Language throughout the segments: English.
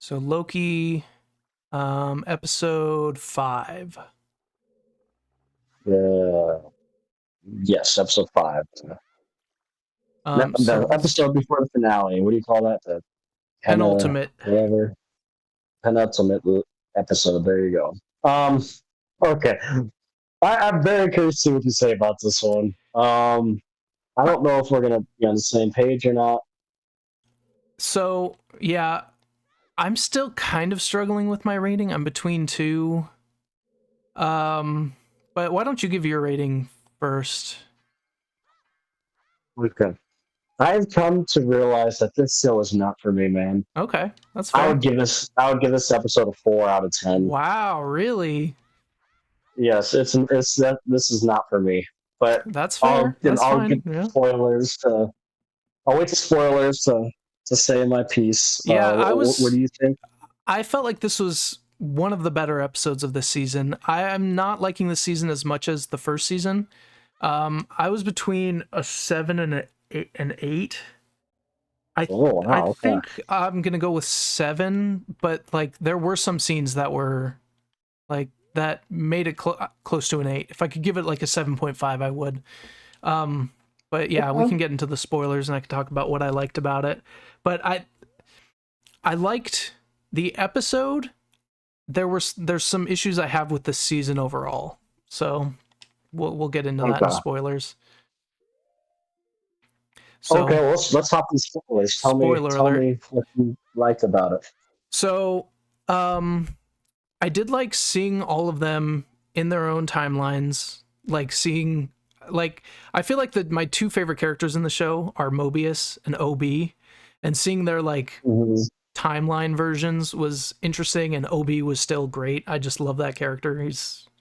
So Loki, episode 5. Uh, yes, episode 5. The So episode before the finale. What do you call that? The penultimate. whatever penultimate episode. There you go. Okay. I'm very curious to see what you say about this one. I don't know if we're gonna be on the same page or not. So yeah, I'm still kind of struggling with my rating. I'm between two. But why don't you give your rating first? Okay. I've come to realize that this show is not for me, man. Okay, that's I fair. would give this episode a 4 out of 10. Wow, really? Yes, it's that this is not for me. But That's fair. That's I'll fine. get Yeah. spoilers to I'll wait to spoilers to say my piece. Yeah, What do you think? I felt like this was one of the better episodes of this season. I am not liking this season as much as the first season. I was between a 7 and an 8. Oh I wow, okay. think I'm gonna go with 7, but like there were some scenes that were like that made it close to an 8. If I could give it like a 7.5, I would. But yeah, we can get into the spoilers and I can talk about what I liked about it. But I liked the episode. There's some issues I have with the season overall. So we'll get into that in spoilers. So, okay, well, let's hop in spoilers. Tell me what you liked about it. So, I did like seeing all of them in their own timelines. I feel like my two favorite characters in the show are Mobius and OB, and seeing their timeline versions was interesting. And OB was still great. I just love that character.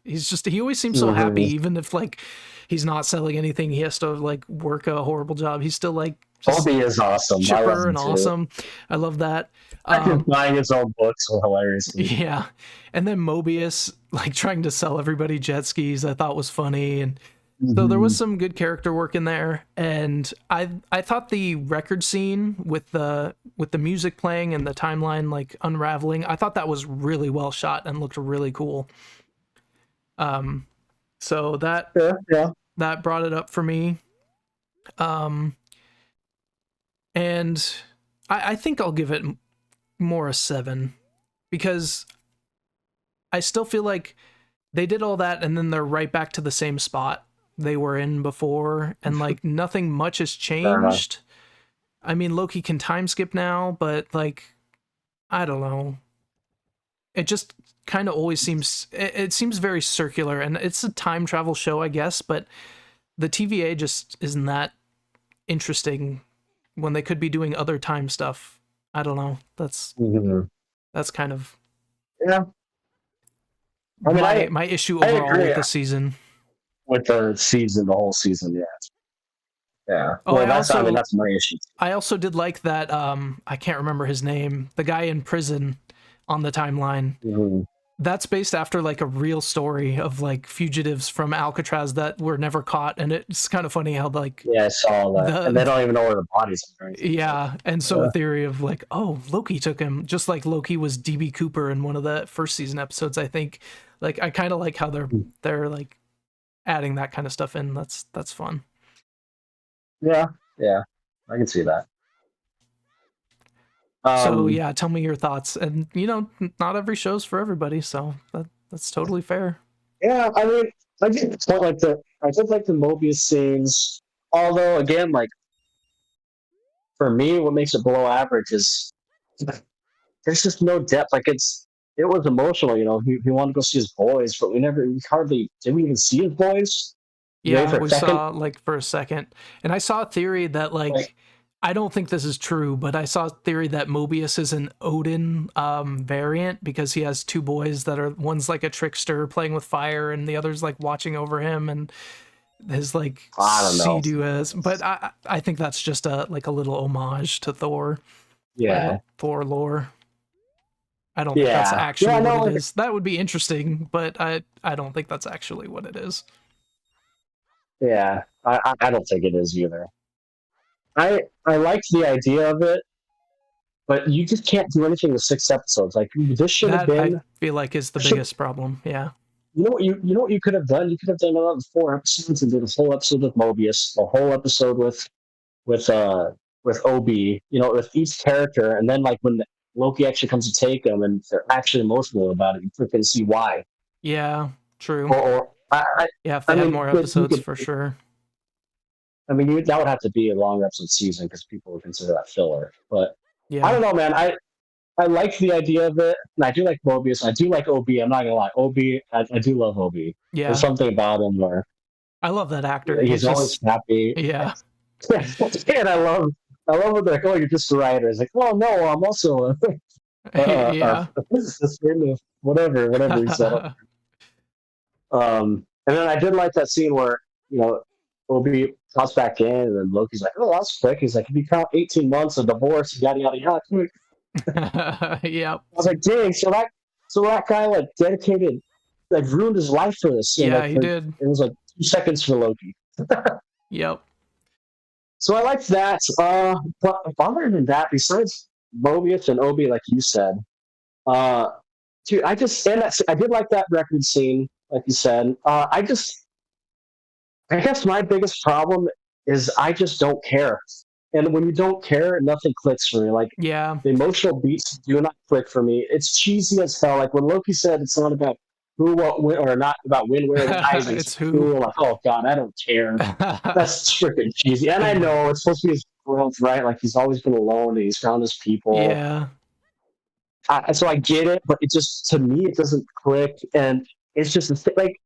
He always seems so happy, even if he's not selling anything. He has to work a horrible job. He's still OB is awesome. Chipper and awesome. I love that. Buying his own books were hilarious. Yeah, and then Mobius trying to sell everybody jet skis, I thought was funny, and so there was some good character work in there. And I thought the record scene with the music playing and the timeline unraveling, I thought that was really well shot and looked really cool. So that that brought it up for me. And I think I'll give it more a 7, because I still feel like they did all that and then they're right back to the same spot they were in before, and nothing much has changed. I mean, Loki can time skip now, but I don't know. It just kind of always seems it seems very circular, and it's a time travel show, I guess, but the TVA just isn't that interesting when they could be doing other time stuff. I don't know. That's kind of my issue overall with the season. With the whole season, yeah. Yeah. Oh, well, that's my issue. I also did like that. I can't remember his name. The guy in prison on the timeline. That's based after a real story of fugitives from Alcatraz that were never caught, and it's kind of funny how I saw that, and they don't even know where the bodies are. Yeah, and so a theory of Loki took him, just like Loki was DB Cooper in one of the first season episodes, I think. I kind of like how they're adding that kind of stuff in. That's fun. Yeah, I can see that. So yeah, tell me your thoughts. And not every show's for everybody, so that's totally fair. Yeah, I mean, I did like the Mobius scenes. Although again, for me, what makes it below average is there's just no depth. It was emotional, he wanted to go see his boys, but we hardly did we even see his boys? Yeah, we saw for a second. And I saw a theory that I don't think this is true, but I saw a theory that Mobius is an Odin variant, because he has two boys that are, one's a trickster playing with fire and the other's watching over him, and his I don't know. Sea-Doo is. But I think that's just a little homage to Thor. Yeah. Thor lore. I don't think that's actually what it is. That would be interesting, but I don't think that's actually what it is. Yeah, I don't think it is either. I liked the idea of it, but you just can't do anything with 6 episodes. Like this should have That I been. feel like is the biggest problem. Yeah. You know what you could have done? You could have done another 4 episodes and did a whole episode with Mobius, a whole episode with uh with Obi, with each character, and then like when Loki actually comes to take them and they're actually emotional about it, you freaking see why. Yeah. True. Or Yeah. If I they had mean, more you episodes, could, for sure. that would have to be a long episode season because people would consider that filler. But I Yeah. don't know, man. I like the idea of it, and I do like Mobius. I do like Obi. I'm not gonna lie, Obi. I do love Obi. There's Yeah. something about him where I love that actor. He's he's always just happy. yeah. And I love when they're like, oh, you're just a writer. It's like, oh no, I'm also Yeah. a physicist, whatever he said. And then I did like that scene where Obi pops back in, and then Loki's like, oh, that's quick. He's like, if you count 18 months of divorce, yada yada yada. Quick. Yep. I was like, dang, so that guy like dedicated, like ruined his life for this. And, Yeah, like, he did. It was like 2 seconds for Loki. Yep. So I liked that. But other than that, besides Mobius and Obi, like you said, uh, dude, I did like that record scene, like you said. I guess my biggest problem is I just don't care. And when you don't care, nothing clicks for me. Like Yeah. the emotional beats do not click for me. It's cheesy as hell. Like when Loki said it's not about who, what, win, or not about win, where the guys. It's who. Cool. Like, oh god, I don't care. That's freaking cheesy. And I know it's supposed to be his growth, right? Like he's always been alone and he's found his people. Yeah. So I get it, but it just, to me, it doesn't click. And it's just like,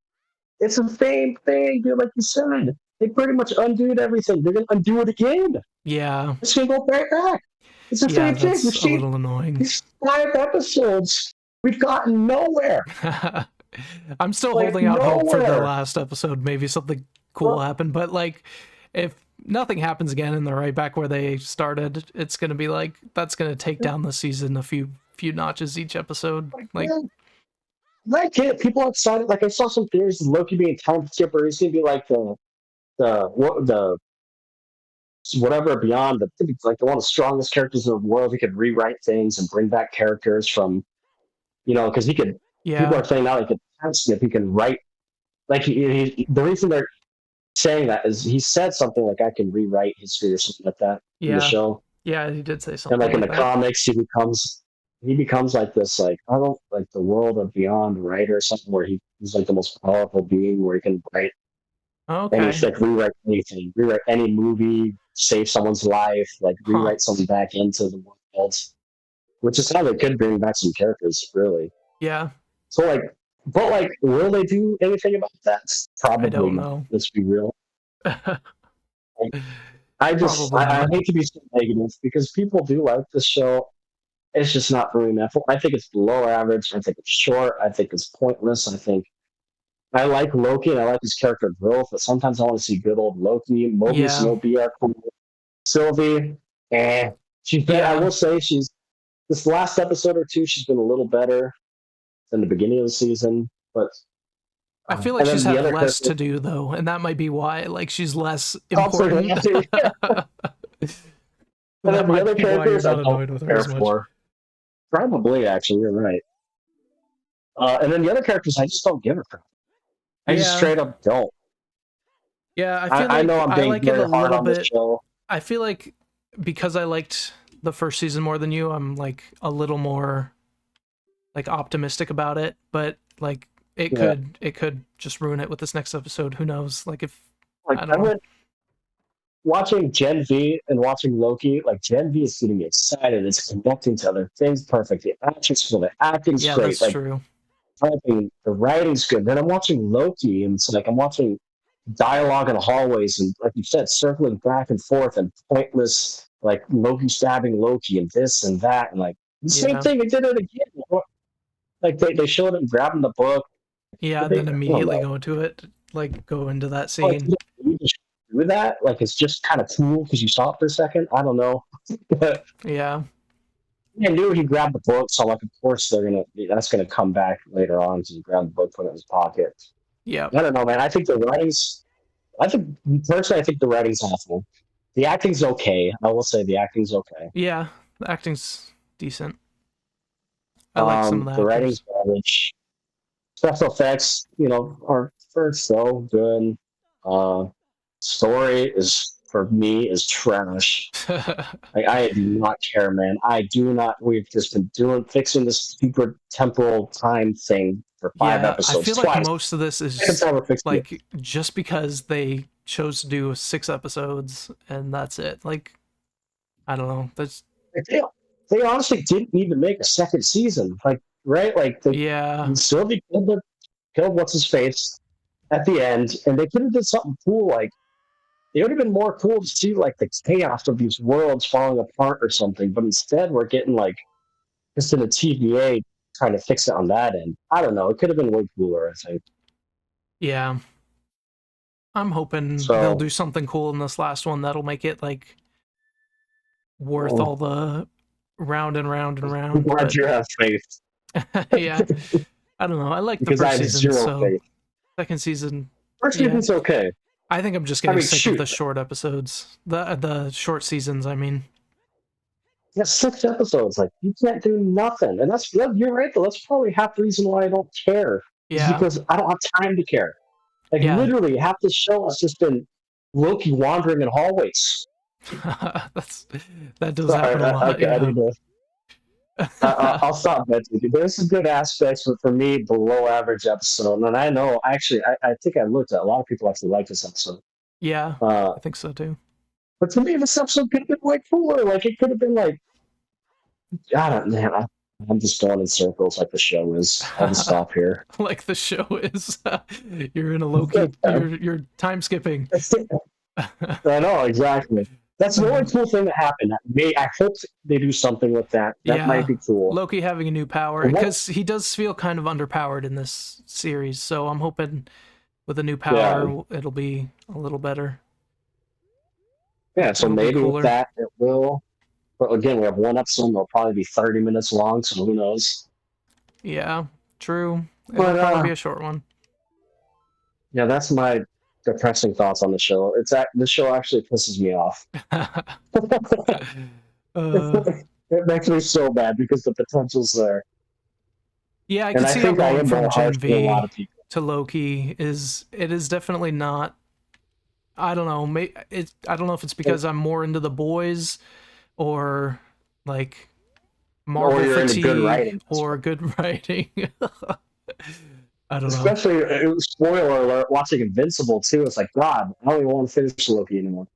it's the same thing, dude. Like you said, they pretty much undid everything. They're gonna undo it again. Yeah. It's gonna go right back. It's the same thing. That's a little annoying. These 5 episodes, we've gotten nowhere. I'm still Like, holding out hope for the nowhere. last episode. Maybe something cool happened, but like, if nothing happens again and they're right back where they started, it's gonna be like that's gonna take down the season a few notches each episode. Like, I get it. People are excited. Like I saw some theories of Loki being time skipper. He's gonna be like the whatever beyond like one of the strongest characters in the world. He could rewrite things and bring back characters from, because he could. yeah, People are saying now he could time skip. He can write. Like the reason they're saying that is he said something like I can rewrite history or something like that in the yeah, show. yeah. He did say something. And like in the that. comics, he becomes like this, like I don't like the world of beyond writer or something where he's like the most powerful being where he can write Okay. and he's like rewrite anything, rewrite any movie, save someone's life, like rewrite something back into the world. Which is how they could bring back some characters, really. Yeah. So but will they do anything about that? Probably I don't not. know. Let's be real. I hate to be so negative because people do like this show. It's just not for me, man. I think it's below average. I think it's short. I think it's pointless. I like Loki and I like his character growth, but sometimes I want to see good old Loki. Mobius and Obi are cool. Sylvie, I will say this last episode or two, she's been a little better than the beginning of the season, but I feel like she's had less to do though, and that might be why. Like she's less important. And then the other characters I don't care for. Probably, actually, you're right. And then the other characters, I just don't give a crap. I just straight up don't. Yeah, I feel like I know I'm being very hard on this show. I feel like because I liked the first season more than you, I'm like a little more like optimistic about it. But like it could just ruin it with this next episode. Who knows? Like if I don't know. Watching Gen V and watching Loki, like Gen V is getting me excited. It's connecting to other things perfectly. The acting's great. That's true. The writing's good. Then I'm watching Loki, and it's like I'm watching dialogue in the hallways, and like you said, circling back and forth and pointless, like Loki stabbing Loki and this and that, and like the same thing. They did it again. Like they showed him grabbing the book. Yeah, and then immediately go into it, like go into that scene. Do that, like it's just kind of cool because you saw it for a second. I don't know, but yeah, I knew he grabbed the book, so like of course that's gonna come back later on because he grabbed the book, put it in his pocket. Yeah, I don't know, man. I think the writing's awful. The acting's okay. I will say the acting's okay. Yeah, the acting's decent. I like some of the The writing's actors. garbage. Special effects, are so good. Uh, Story is for me is trash. Like I do not care, man. I do not. We've just been fixing this stupid temporal time thing for 5 Yeah, I episodes feel like twice. most of this Second is time we're fixing it. like just because they chose to do 6 episodes and that's it. Like, I don't know. That's Like, they honestly didn't even make a second season. Like, right? Like they yeah, Sylvie killed what's his face at the end, and they could have did something cool. Like it would have been more cool to see like the chaos of these worlds falling apart or something. But instead, we're getting like just in a TVA trying to fix it on that end. I don't know. It could have been way cooler, I think. yeah. I'm hoping they'll So, do something cool in this last one that'll make it like worth all oh, the round and round and I'm round. glad But you have faith yeah, I don't know. I like the because I first have season, zero so faith. second season, First yeah. season's okay. I think I'm just I getting mean, sick of shoot, the short episodes. The short seasons, I mean. yeah, 6 episodes. Like you can't do nothing, and you're right. Though that's probably half the reason why I don't care is Yeah. because I don't have time to care. Like Yeah. literally, half the show has just been Loki wandering in hallways. That's that does Sorry, happen a lot, okay, I yeah. need to. I'll stop that. There's some good aspects, but for me, below average episode. And I know, actually, I think I looked at a lot of people actually like this episode. Yeah, Uh, I think so too. but to me, this episode could have been way cooler. Like it could have been like, I don't, man. I'm just going in circles like the show is. I'll just stop here. Like the show is you're in a Loki, you're time skipping. I know exactly. That's the only cool thing that happened. I hope they do something with that. That might Yeah, be cool. Loki having a new power What? because he does feel kind of underpowered in this series. So I'm hoping with a new Yeah, power it'll be a little better. yeah. So It'll be maybe with cooler. that it will. But again, we have one episode. It'll probably be 30 minutes long. So who knows? Yeah, true. It'll But probably be a short one. yeah, that's my depressing thoughts on the show. The show actually pisses me off. uh, It makes me so bad because the potential's there, yeah, I and could I see how think I going am more from harsh Gen to a lot V of people. to Loki is definitely not. I don't know. I don't know if it's because I'm more into the boys or like Or Marvel you're into good fatigue writing, or good writing. I don't know. especially spoiler alert. Watching Invincible too, it's like God, I don't even want to finish Loki anymore.